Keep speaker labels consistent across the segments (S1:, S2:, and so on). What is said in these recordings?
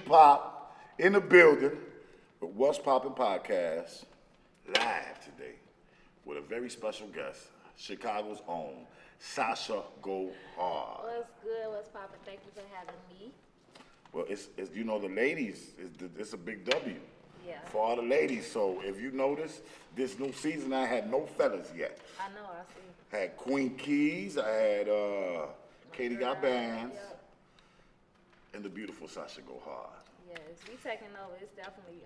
S1: Ogiepop in the building with What's Poppin' Podcast live today with a very special guest, Chicago's own Sasha Go Hard.
S2: What's good? What's poppin'? Thank you for having me.
S1: Well, it's you know the ladies, it's a big W.
S2: Yeah.
S1: For all the ladies. So if you notice, this new season I had no fellas yet.
S2: I know, I see.
S1: Had Queen Keys, I had Katie Got Bands,
S2: Yep.
S1: and the beautiful Sasha Go Hard.
S2: Yes, we taking over. It's definitely,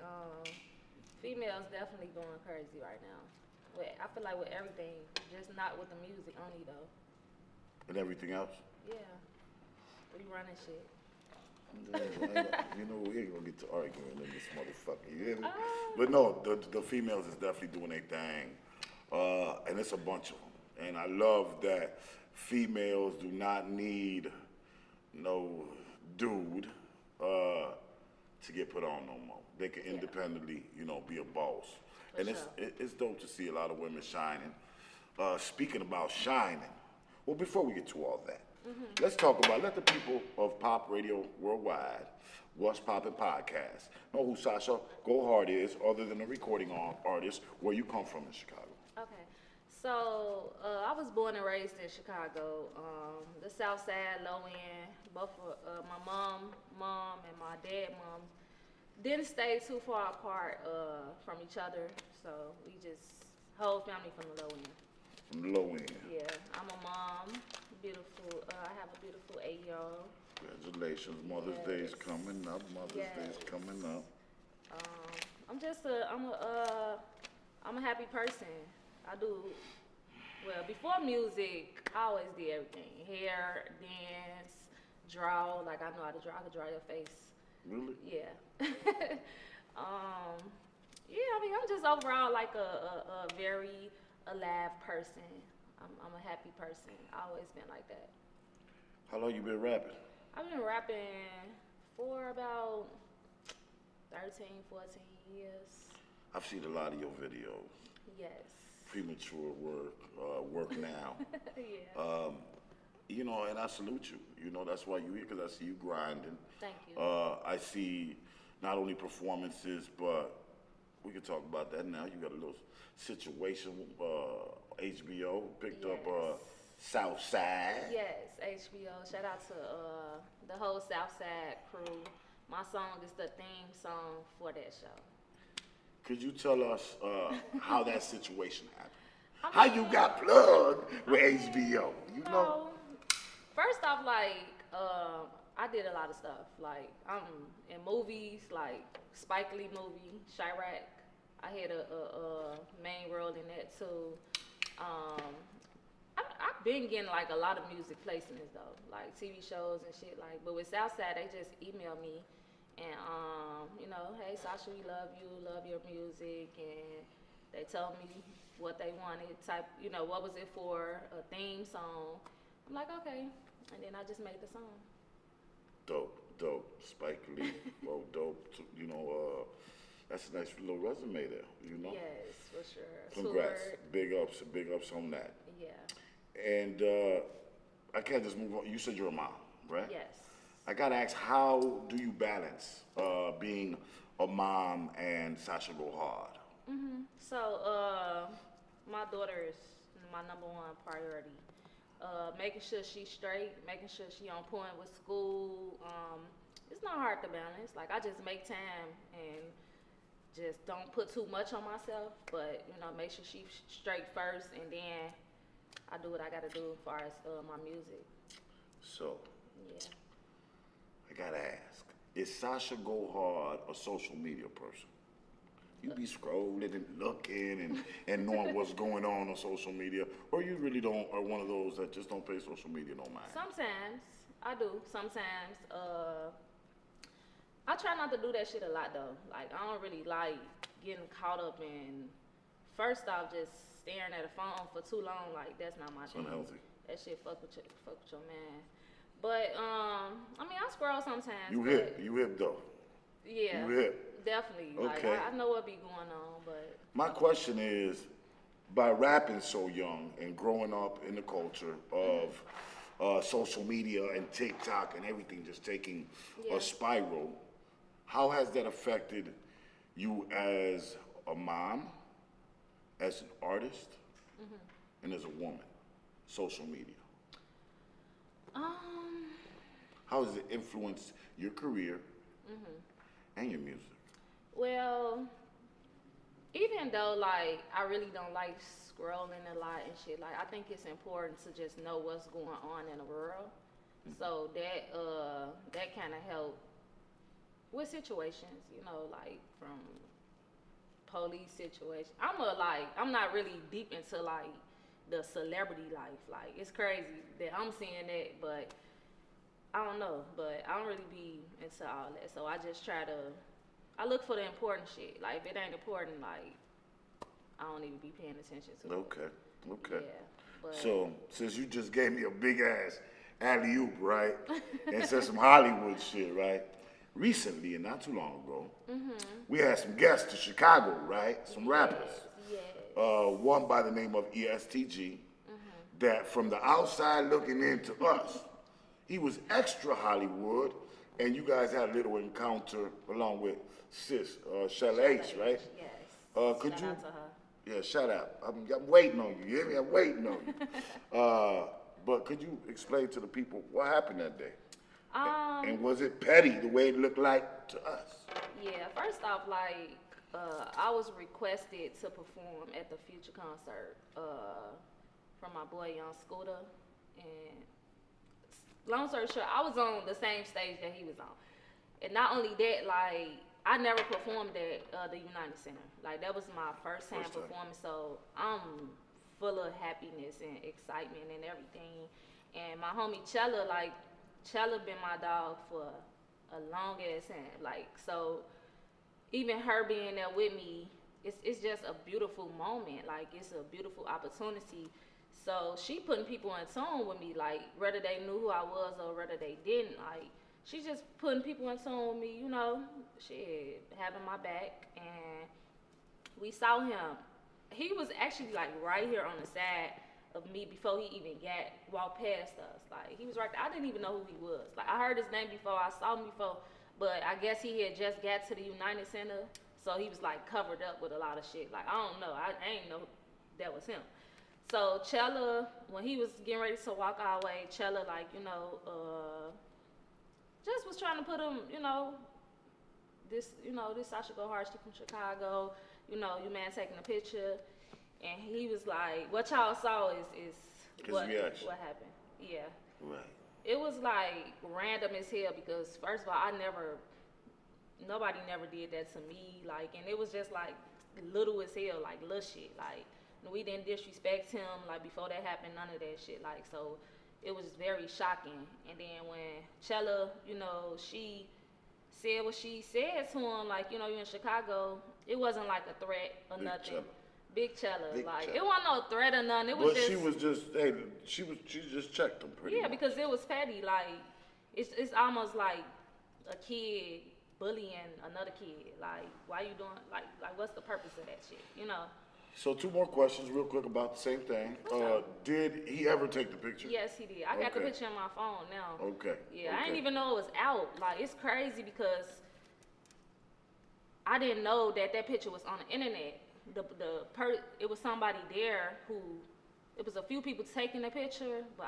S2: females definitely going crazy right now. I feel like with everything, just not with the music only though.
S1: And everything else?
S2: Yeah. We running shit.
S1: You know, we ain't gonna get to arguing in this motherfucker, you hear me? But no, the females is definitely doing their thing. And it's a bunch of them. And I love that females do not need no dude to get put on no more. They can independently, you know, be a boss.
S2: For
S1: And
S2: sure.
S1: it's dope to see a lot of women shining. Speaking about shining, well, before we get to all that, let's talk about, let the people of pop radio worldwide, What's Poppin' Podcast, know who Sasha Go Hard is, other than a recording artist, where you come from in Chicago.
S2: Okay. So, I was born and raised in Chicago, the South Side, low end. Both my mom, and my dad, mom, didn't stay too far apart from each other. So we just whole family from the low end.
S1: From the low end.
S2: Yeah, I'm a mom. Beautiful. I have a beautiful 8-year-old.
S1: Congratulations, Mother's Day is
S2: Yes.
S1: coming up. Mother's Day is
S2: Yes.
S1: coming up.
S2: I'm a happy person. I do, well, before music, I always did everything. Hair, dance, draw. Like, I know how to draw. I can draw your face.
S1: Really?
S2: Yeah. Yeah, I mean, I'm just overall like a very alive person. I'm a happy person. I always been like that.
S1: How long you been rapping?
S2: I've been rapping for about 13, 14 years.
S1: I've seen a lot of your videos.
S2: Yes.
S1: Premature work now.
S2: Yeah.
S1: You know, and I salute you. You know, that's why you here, because I see you grinding.
S2: Thank you.
S1: I see not only performances, but we can talk about that now. You got a little situation, HBO picked up South Side.
S2: Yes, HBO. Shout out to the whole Southside crew. My song is the theme song for that show.
S1: Could you tell us how that situation happened? How you got plugged with HBO? You know?
S2: First off, like, I did a lot of stuff. Like, I'm in movies, like Spike Lee movie, Chirac. I had a main role in that too. I've been getting like a lot of music placements though, like TV shows and shit. Like, but with Southside, they just email me and you know, hey Sasha, we love you, love your music, and they told me what they wanted, type, you know, what was it for, a theme song. I'm like, okay, and then I just made the song.
S1: Dope. Spike Lee, well, dope. You know, that's a nice little resume there. You know.
S2: Yes, for sure.
S1: Congrats.
S2: Toured.
S1: Big ups on that.
S2: Yeah.
S1: And I can't just move on. You said you're a mom, right?
S2: Yes.
S1: I gotta ask, how do you balance being a mom and Sasha Go Hard?
S2: So, my daughter is my number one priority. Making sure she's straight, making sure she on point with school. It's not hard to balance. Like, I just make time and just don't put too much on myself, but, you know, make sure she's straight first, and then I do what I gotta do as far as my music.
S1: So,
S2: Yeah.
S1: I gotta ask, is Sasha Go Hard a social media person? You be scrolling and looking and knowing what's going on social media, or you really don't, are one of those that just don't pay social media no mind?
S2: Sometimes I do. Sometimes I try not to do that shit a lot though. Like, I don't really like getting caught up in, first off, just staring at a phone for too long. Like, that's not my
S1: It's
S2: thing.
S1: unhealthy.
S2: That shit fuck with your man. But I mean, I scroll sometimes.
S1: You
S2: but
S1: hip though.
S2: Yeah.
S1: You hip.
S2: Definitely.
S1: Okay.
S2: Like, I know what be going on, but
S1: My question is, by rapping so young and growing up in the culture of social media and TikTok and everything just taking
S2: Yeah.
S1: a spiral, How has that affected you as a mom, as an artist, and as a woman? Social media. How has it influenced your career and your music?
S2: Well, even though like I really don't like scrolling a lot and shit, like I think it's important to just know what's going on in the world. So that kind of helped with situations, you know, like from police situations. I'm not really deep into like the celebrity life. Like it's crazy that I'm seeing that, but I don't know. But I don't really be into all that. So I just I look for the important shit. Like if it ain't important, like I don't even be paying attention to it.
S1: Okay.
S2: Yeah. But
S1: So, since you just gave me a big ass alley-oop, right? And said some Hollywood shit, right? Recently, and not too long ago, we had some guests to Chicago, right? Some rappers.
S2: yes.
S1: One by the name of ESTG, that from the outside looking into us, he was extra Hollywood, and you guys had a little encounter along with Sis, Shella H, right?
S2: Yes.
S1: Could
S2: Shout
S1: you?
S2: out to her.
S1: Yeah, shout out. I'm waiting on you. You hear me? I'm waiting on you. But could you explain to the people what happened that day? And was it petty the way it looked like to us?
S2: Yeah, first off, like, I was requested to perform at the Future concert from my boy Young Scooter. And long story short, I was on the same stage that he was on. And not only that, like, I never performed at the United Center. Like, that was my first time performing, so I'm full of happiness and excitement and everything. And my homie Chella, like, Chella been my dog for a long ass time. Like, so even her being there with me, it's just a beautiful moment. Like, it's a beautiful opportunity. So she putting people in tune with me, like, whether they knew who I was or whether they didn't. Like, she just putting people in tune with me, you know, shit, having my back. And we saw him. He was actually, like, right here on the side of me before he even walked past us. Like, he was right there. I didn't even know who he was. Like, I heard his name before, I saw him before, but I guess he had just got to the United Center, so he was, like, covered up with a lot of shit. Like, I don't know. I ain't know that was him. So Chella, when he was getting ready to walk our way, Chella, like, you know, just was trying to put him, this Sasha go hard, she from Chicago, you man taking a picture. And he was like, what y'all saw is what happened. Yeah.
S1: Right.
S2: It was like random as hell because first of all, nobody never did that to me. Like, and it was just like little as hell, like little shit. Like, we didn't disrespect him. Like, before that happened, none of that shit. Like, so it was very shocking. And then when Chella, she said what she said to him, like, you in Chicago, it wasn't like a threat or
S1: Big
S2: nothing.
S1: Chella.
S2: Big Chella,
S1: Big
S2: like
S1: Chella.
S2: it wasn't no threat or nothing. It was just.
S1: She was just, she just checked him pretty much.
S2: Yeah, because it was petty. Like it's almost like a kid bullying another kid. Like, why you doing? Like what's the purpose of that shit?
S1: So 2 more questions, real quick, about the same thing. Did he ever take the picture?
S2: Yes, he did. I got the picture on my phone now.
S1: Okay.
S2: Yeah, I didn't even know it was out. Like, it's crazy because I didn't know that picture was on the internet. It was somebody there who, it was a few people taking the picture, but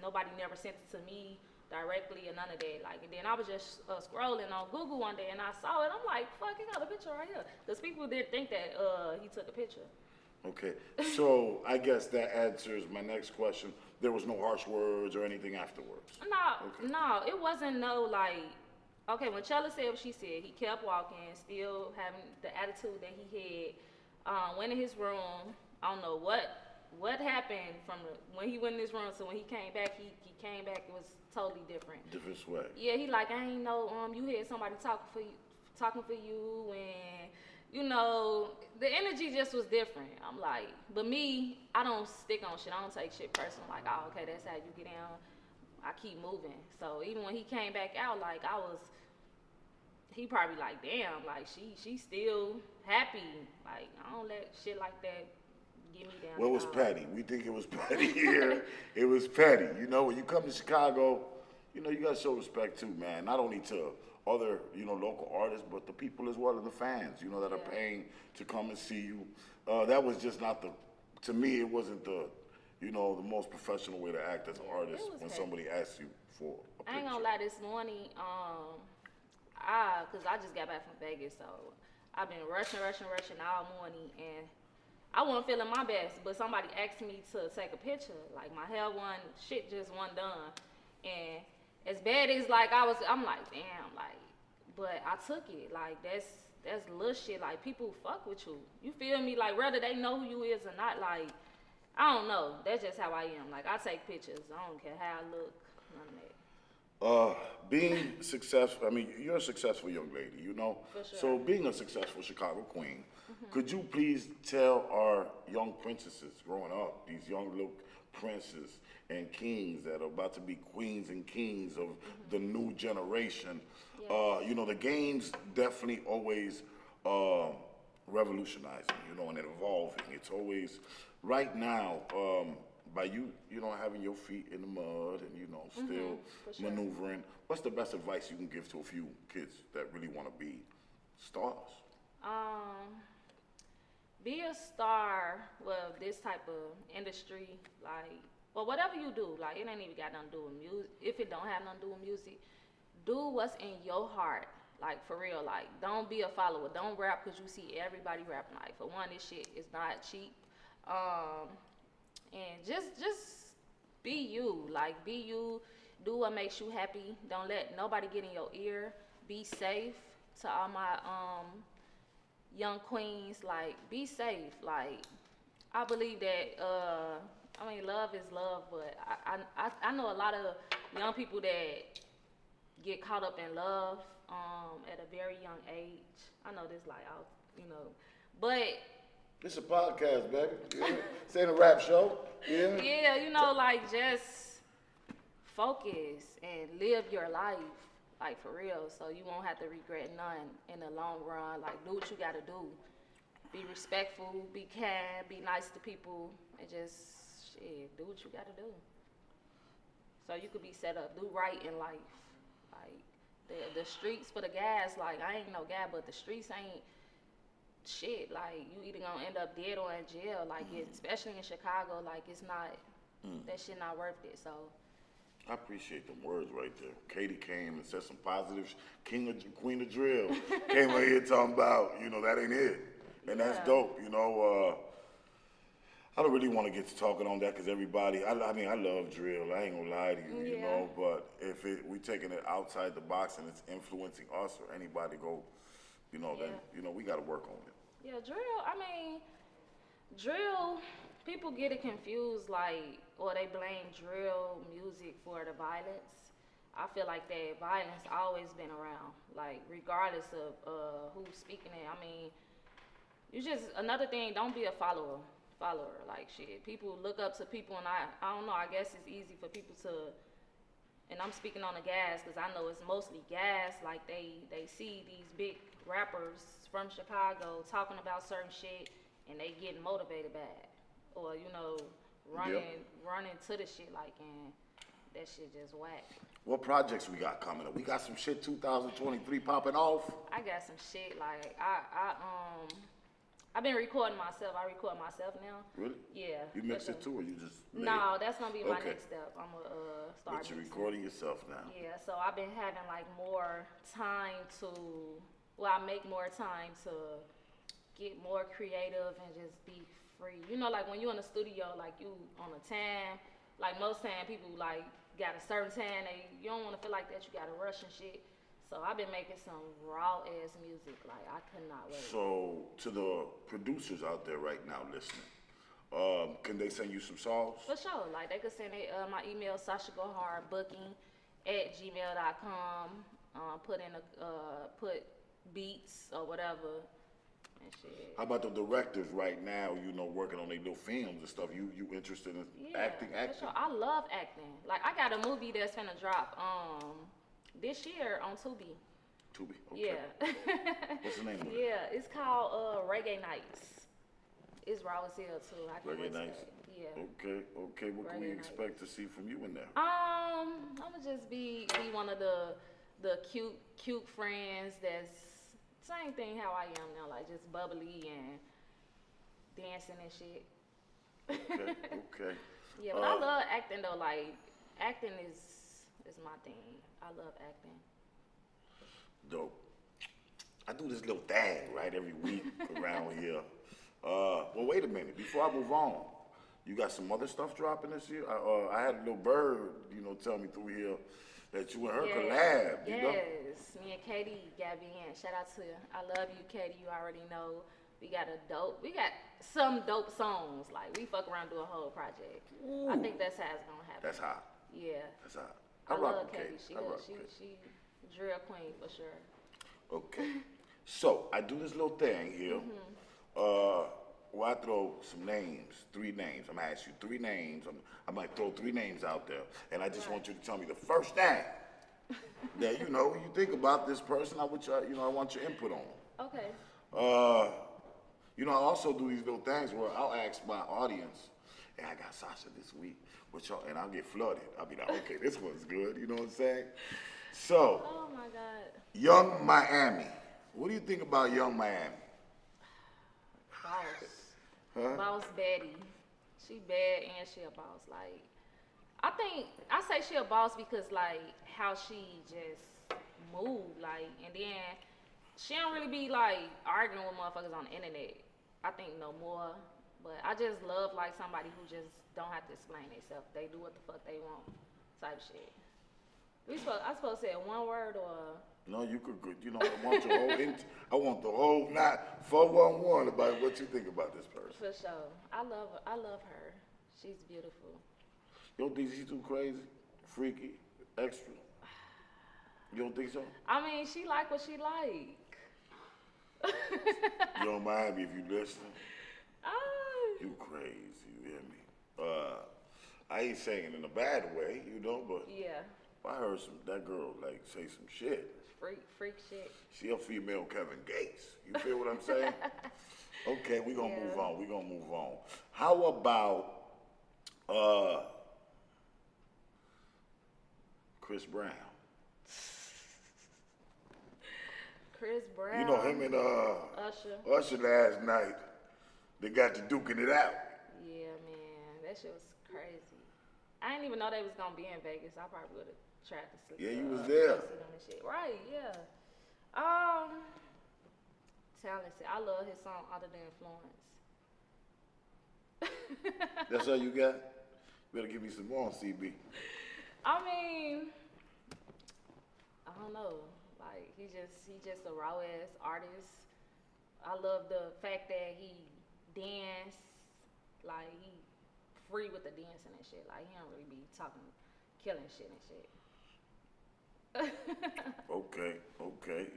S2: nobody never sent it to me directly or none of that. Like, and then I was just scrolling on Google one day and I saw it. I'm like, fuck, he got a picture right here. Because people didn't think that he took a picture.
S1: Okay, so I guess that answers my next question. There was no harsh words or anything afterwards?
S2: No, it wasn't okay, when Chella said what she said, he kept walking, still having the attitude that he had. Went in his room. I don't know what happened from when he went in his room. So when he came back, he came back. It was totally different.
S1: Different swag.
S2: Yeah, he like, I ain't know. You had somebody talking for you, and the energy just was different. I'm like, but me, I don't stick on shit. I don't take shit personal. Like, oh, okay, that's how you get down. I keep moving. So even when he came back out, like he probably like, damn, like she still happy. Like, I don't let shit like that get me down.
S1: Well, it was petty. We think it was petty here. It was petty. When you come to Chicago, you gotta show respect too, man. Not only to other, local artists, but the people as well and the fans, that are
S2: Yeah.
S1: paying to come and see you. That was just not to me, it wasn't the most professional way to act as an artist
S2: it was
S1: when
S2: heavy.
S1: somebody asks you for a picture.
S2: I ain't gonna lie, this morning, cause I just got back from Vegas, so I've been rushing all morning, and I wasn't feeling my best, but somebody asked me to take a picture. Like my hair shit just wasn't done, and as bad as like I'm like, damn, like, but I took it. Like that's little shit. Like people fuck with you. You feel me? Like whether they know who you is or not, like I don't know. That's just how I am. Like I take pictures. I don't care how I look. None of that.
S1: Being successful, I mean, you're a successful young lady,
S2: For sure.
S1: So being a successful Chicago queen, could you please tell our young princesses growing up, these young little princes and kings that are about to be queens and kings of the new generation,
S2: Yes.
S1: the game's definitely always revolutionizing, and evolving. It's always, right now, by you, having your feet in the mud and, still
S2: For sure.
S1: maneuvering, what's the best advice you can give to a few kids that really want to be stars?
S2: Be a star with this type of industry, like, well, whatever you do, like, it ain't even got nothing to do with music. If it don't have nothing to do with music, do what's in your heart, like, for real. Like, don't be a follower. Don't rap because you see everybody rapping. Like, for one, this shit is not cheap. And just be you. Like, be you. Do what makes you happy. Don't let nobody get in your ear. Be safe. To all my young queens, like, be safe. Like, I believe that love is love, but I know a lot of young people that get caught up in love at a very young age. I know this like out, but
S1: It's a podcast, baby. Yeah. This ain't a rap show. Yeah.
S2: yeah, like just focus and live your life. Like for real, so you won't have to regret none in the long run. Like do what you gotta do. Be respectful, be kind, be nice to people, and just do what you gotta do. So you could be set up, do right in life. Like the streets for the guys, like I ain't no guy, but the streets ain't shit. Like you either gonna end up dead or in jail. Like especially in Chicago, like it's not that shit not worth it. So.
S1: I appreciate them words right there. Katie came and said some positive. Queen of Drill came out here talking about, that ain't it, and that's dope. I don't really want to get to talking on that because everybody. I love drill. I ain't gonna lie to you, But if we taking it outside the box and it's influencing us or anybody go, then we got to work on it.
S2: Yeah, drill. People get it confused, like, or they blame drill music for the violence. I feel like that violence always been around, like, regardless of who's speaking it. I mean, you just, another thing, don't be a follower, like, shit. People look up to people, and I don't know, I guess it's easy for people to, and I'm speaking on the guys, because I know it's mostly guys, like, they see these big rappers from Chicago talking about certain shit, and they getting motivated by it. Or running to the shit like, and that shit just whack.
S1: What projects we got coming up? We got some shit 2023 popping off.
S2: I got some shit like I've been recording myself. I record myself now.
S1: Really?
S2: Yeah.
S1: You mix it too, or you just?
S2: No, that's gonna be my
S1: Okay.
S2: next step. I'm gonna start.
S1: But you're
S2: mixing.
S1: recording yourself now.
S2: Yeah. So I've been having like more time to. Well, I make more time to get more creative and just be free. Like when you in the studio, like you on a time, like most time people like got a certain time, you don't want to feel like that, you got to rush and shit. So I've been making some raw ass music, like I could not wait.
S1: So to the producers out there right now listening, can they send you some songs?
S2: For sure, like they could send my email sashagohardbooking@gmail.com. Put beats or whatever. And shit.
S1: How about the directors right now, working on their little films and stuff? You interested in acting?
S2: For sure. I love acting. Like I got a movie that's finna drop this year on Tubi.
S1: Tubi? Okay.
S2: Yeah.
S1: What's the name of it?
S2: Yeah, it's called Reggae Nights. It's raw as hell too. I can't
S1: Reggae
S2: wait to
S1: Nights?
S2: see it. Yeah.
S1: Okay. What can we
S2: Reggae
S1: expect to see from you in there?
S2: I'ma just be one of the the cute friends that's same thing how I am now, like just bubbly and dancing and shit.
S1: Okay, okay.
S2: Yeah, but I love acting though. Like acting is my thing. I love acting.
S1: Dope. I do this little thing, right, every week around here. Well, wait a minute. Before I move on, you got some other stuff dropping this year? I had a little bird, tell me through here that you and her collab, you know?
S2: Yes, me and Katie got in. Shout out to you. I love you, Katie. You already know. We got some dope songs. Like, we fuck around, do a whole project.
S1: Ooh.
S2: I think that's how it's gonna happen.
S1: That's hot.
S2: Yeah.
S1: That's hot.
S2: I
S1: rock
S2: love
S1: with
S2: Katie. She drill queen for sure.
S1: Okay. So, I do this little thing here. Where I throw some names, 3 names. I'm gonna ask you 3 names. I might throw 3 names out there, and I just want you to tell me the first thing that you think about this person. I want your input on.
S2: Okay.
S1: I also do these little things where I'll ask my audience, and I got Sasha this week, and I'll get flooded. I'll be like, okay, this one's good. You know what I'm saying? So.
S2: Oh my God.
S1: Young Miami. What do you think about Young Miami?
S2: Boss.
S1: Huh?
S2: Boss baddie. She bad and she a boss. Like, I say she a boss because like how she just move, like, and then she don't really be like arguing with motherfuckers on the internet. I think no more. But I just love like somebody who just don't have to explain themselves. They do what the fuck they want, type shit. I supposed to say one word or?
S1: No, you could. I want your whole. I want the whole 411 about what you think about this person.
S2: For sure, I love her. I love her. She's beautiful.
S1: You don't think she's too crazy, freaky, extra? You don't think so?
S2: I mean, she like what she like.
S1: You don't mind me if you listen? You crazy, you hear me? I ain't saying it in a bad way, but
S2: yeah.
S1: I heard that girl say some shit.
S2: Freak shit.
S1: She a female Kevin Gates. You feel what I'm saying? Okay, we're gonna move on. How about Chris Brown?
S2: Chris Brown.
S1: You know him and Usher last night. They got to duking it out.
S2: Yeah, man, that shit was crazy. I didn't even know they was gonna be in Vegas. I probably would have tried to sleep.
S1: Yeah, you was there.
S2: Shit. Right? Yeah. Talented. I love his song "Under the Influence."
S1: That's all you got? Better give me some more on CB.
S2: I mean, I don't know. Like he just a raw ass artist. I love the fact that he dance, like he free with the dancing and shit. Like he don't really be killing shit and shit.
S1: Okay,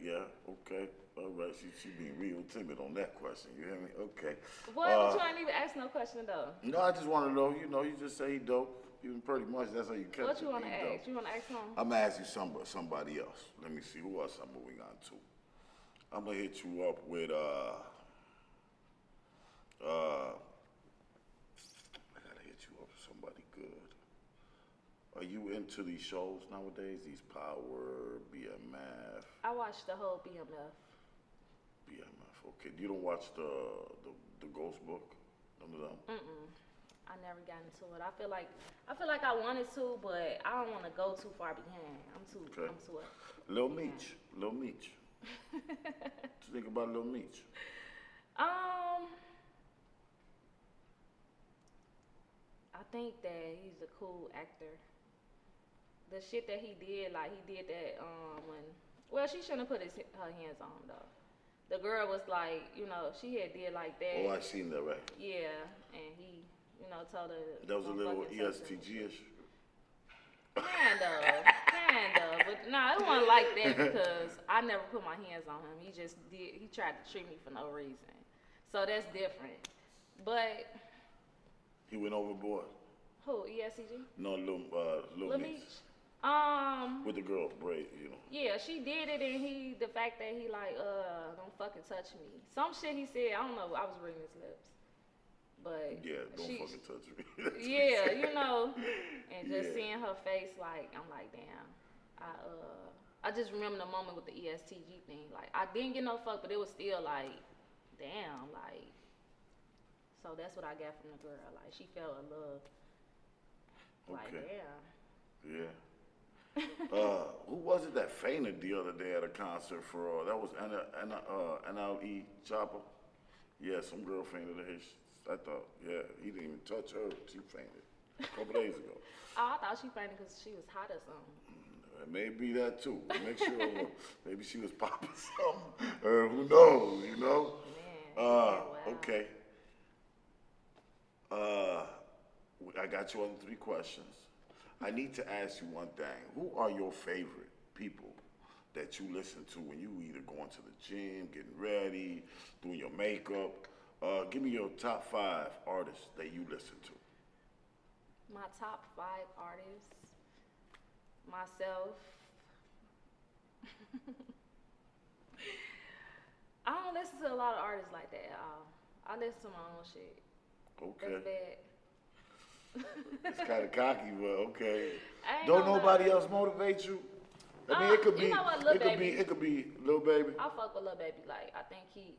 S1: yeah, okay. All right, she being real timid on that question. You hear me? Okay.
S2: But you ain't even ask no question though.
S1: No, I just want to know. You just say he dope. You pretty much that's how you kept it.
S2: What you want to ask? Dope. You want to ask him?
S1: I'm gonna ask you somebody else. Let me see who else I'm moving on to. I'm gonna hit you up with I gotta hit you up with somebody good. Are you into these shows nowadays? These Power, BMF?
S2: I watched the whole BMF.
S1: Okay. You don't watch the Ghost Book? None of them?
S2: I never got into it. I feel like I wanted to, but I don't want to go too far behind. I'm too
S1: Lil Meech. What you think about Lil Meech?
S2: I think that he's a cool actor. The shit that he did, like he did that she shouldn't have put her hands on him though. The girl was like, she had did like that.
S1: Oh, I seen that, right?
S2: Yeah, and he, told her.
S1: That was a little ESTG-ish.
S2: Kind of, but nah, it wasn't like that because I never put my hands on him. He tried to treat me for no reason. So that's different. But
S1: he went overboard.
S2: Who? ESCG?
S1: No, Lil Meech. With the girl braid,
S2: Yeah, she did it, and the fact that he like, don't fucking touch me. Some shit he said, I don't know. I was reading his lips. But
S1: yeah, don't fucking touch me.
S2: Yeah, and just seeing her face, like I'm like, damn. I just remember the moment with the ESTG thing. Like, I didn't get no fuck, but it was still like, damn, like. So that's what I got from the girl. Like, she felt a love. Like,
S1: Okay.
S2: damn.
S1: Yeah. Who was it that fainted the other day at a concert for? That was NLE Chopper. Yeah, some girl fainted at his. I thought, yeah, he didn't even touch her. She fainted a couple days ago.
S2: Oh, I thought she fainted because she was hot or something.
S1: It may be that too. Make sure. Maybe she was popping something. Who knows? You know.
S2: Man. Wow.
S1: Okay. I got you on 3 questions. I need to ask you one thing. Who are your favorite people that you listen to when you either going to the gym, getting ready, doing your makeup? Give me your top 5 artists that you listen to.
S2: My top 5 artists. Myself. I don't listen to a lot of artists like that at all. I listen to my own shit.
S1: Okay.
S2: That's bad.
S1: It's kind of cocky, but okay.
S2: Don't
S1: nobody else motivate you? I mean, it could be.
S2: You know what, Lil Baby.
S1: It could be Lil Baby.
S2: I fuck with Lil Baby. Like, I think he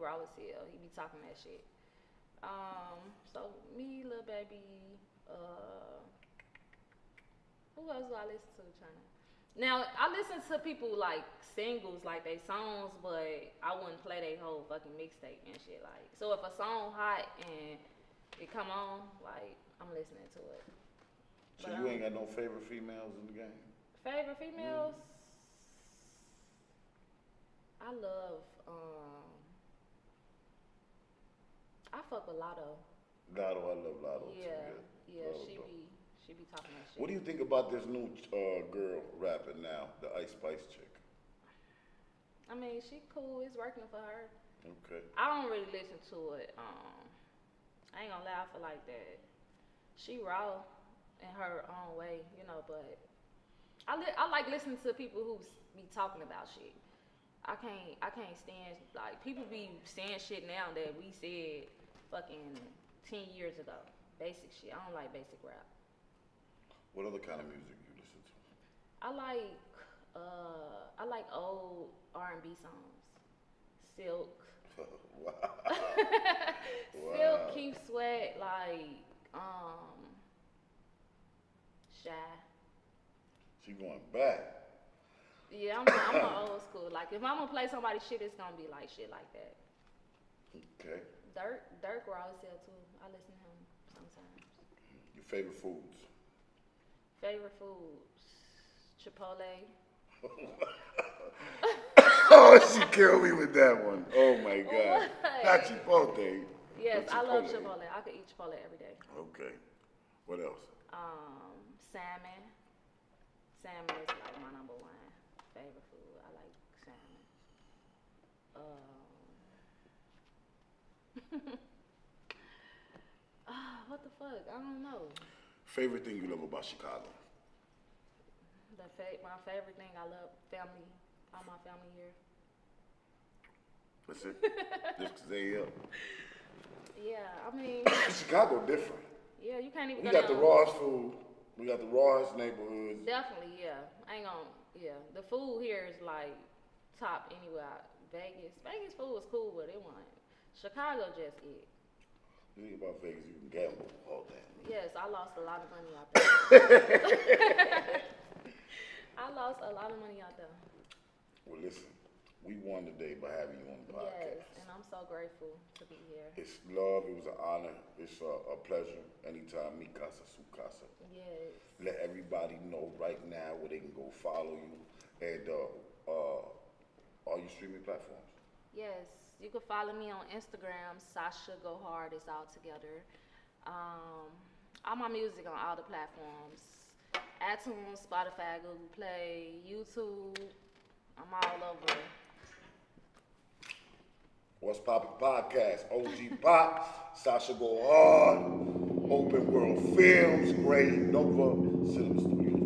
S2: raw as hell. He be talking that shit. So me, Lil Baby. Who else do I listen to, China? Now I listen to people like singles, like they songs, but I wouldn't play their whole fucking mixtape and shit. Like, so if a song hot and it come on, like I'm listening to it.
S1: So
S2: But,
S1: you ain't got no favorite females in the game?
S2: Favorite females? I love, I fuck with Lotto.
S1: Lotto, I love Lotto
S2: Yeah,
S1: too.
S2: yeah,
S1: Lotto,
S2: she
S1: though.
S2: be talking that shit.
S1: What do you think about this new girl rapping now, the Ice Spice chick?
S2: I mean, she cool. It's working for her.
S1: Okay.
S2: I don't really listen to it. I ain't gonna lie, I feel like that. She raw in her own way, you know, but I like listening to people who be talking about shit. I can't stand, like, people be saying shit now that we said fucking 10 years ago. Basic shit. I don't like basic rap.
S1: What other kind of music you listen to?
S2: I like old R&B songs. Silk.
S1: Wow.
S2: Silk, Keith Sweat, like, Shy.
S1: She going back.
S2: Yeah, I'm an old school. Like, if I'm gonna play somebody's shit, it's gonna be like shit like that.
S1: Okay.
S2: Dirk raw as hell too. I listen to him sometimes.
S1: Your favorite foods?
S2: Favorite foods? Chipotle.
S1: Oh, she killed me with that one. Oh my God.
S2: What?
S1: Not Chipotle.
S2: Yes,
S1: but
S2: I love Chipotle. I could eat Chipotle every day.
S1: Okay. What else?
S2: Salmon. Salmon is like my number 1 favorite food. I like salmon. What the fuck? I don't know.
S1: Favorite thing you love about Chicago?
S2: My favorite thing, I love family. All my family here.
S1: That's it? Just 'cause they here?
S2: Yeah, I mean,
S1: Chicago different.
S2: yeah, you can't even
S1: We
S2: go
S1: got the
S2: down.
S1: rawest food. We got the rawest neighborhoods.
S2: Definitely, yeah. I ain't gonna, yeah. The food here is like top anywhere. Vegas food was cool, but it wasn't. Chicago just it.
S1: The thing about Vegas, you can gamble all day.
S2: Yes, I lost a lot of money out there. I lost a lot of money out there.
S1: Well, listen, we won today by having you on the podcast.
S2: Yes, and I'm so grateful to be here.
S1: It's love. It was an honor. It's a pleasure. Anytime, mi casa, su casa.
S2: Yes.
S1: Let everybody know right now where they can go follow you and all your streaming platforms.
S2: Yes, you can follow me on Instagram, Sasha Go Hard, it's all together. All my music on all the platforms. iTunes, Spotify, Google Play, YouTube. I'm all over.
S1: What's Poppin' Podcast, Ogiepop, Sasha Go Hard, Open World Films, Great Nova Cinema Studio.